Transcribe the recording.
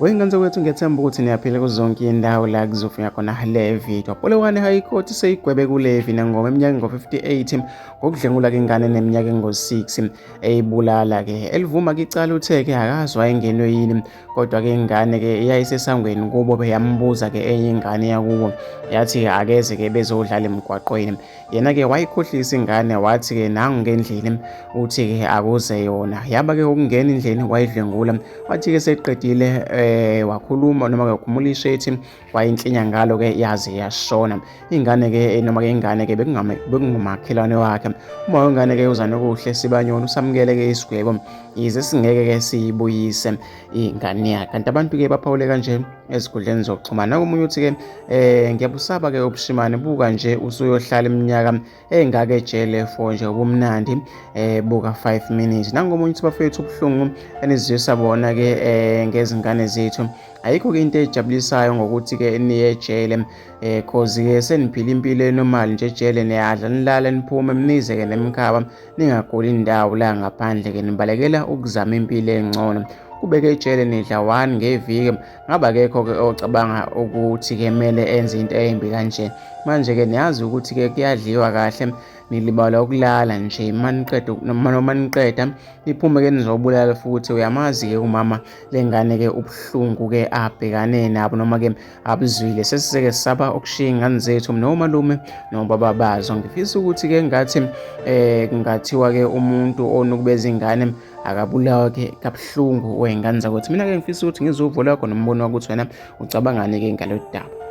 Wayingane kwethu ngiyethemba ukuthi niyaphila kuzonke indawo la kuzofika khona le video. Polokwane High Court seyigwebe kulevi nengoma eminyaka ngo58 ngokudlengula ke ingane neminyaka ngo6 eyibulala ke. Elivuma ke icala uthe ke akazwa engenwe yini kodwa ke ingane ke iyayisesangweni kubo beyambuza ke enye ingane yakubo yathi akeze ke bezodlala emgwaqweni. Yena ke wayikhohlisa ingane wathi ke nangu ngendlini uthi ke akuze yona. Yaba ke ukungena endlini wayidlengula wathi ke seqedile wakhuluma noma wakhumula ishethi wayinhlinya ngalo ke yaze yashona. Ingane ke noma ke ingane ke bekungumakhelwane wakhe. Uma ingane ke uzana kuhle sibanyoni usamukele ke isigwebo yize singeke ke siyibuyise ingane yakhe. Kanti abantu ke baphawule kanje ezigudleni zokuxhumana. Komunye uthi ke ngiyabusaba ke ubushimane buka nje usuyohlala iminyaka engake ejele for nje ubumnandi buka 5 minutes. Nangomunye uthi bafethu ubuhlungu enizizwe bona ke ngezingane zethu ayikho ke into ejabulisayo ngokuthi ke niye ejele cause ke seniphila impilo enormal nje ejele niyadla nilala niphume mnize ke nemkhaba ningagoli indawo la ngaphandle ke nibalekela ukuzama impilo engcono. Kubeke ejele nidla 1 ngeviki ngaba kekho ke ocabanga ukuthi ke kumele enze into embi kanje. Manje ke niyazi ukuthi ke kuyadliwa kahle nilibala ukulala nje noma niqeda iphume ke nizobulala futhi. Uyamazi ke umama lengane ke ubuhlungu ke abhekane nabo noma ke abuzwile. Sesiseke sisaba ukushiya ingane zethu nomalume nobaba bazo. Ngifisa ukuthi ke ngathi kungathiwa ke umuntu onukubeza ingane akabulawa ke kabuhlungu wengane zakwethu. Mina ke ngifisa ukuthi ngizovula khona umbono ukuthi wena ucabangani ke ngalolu daba.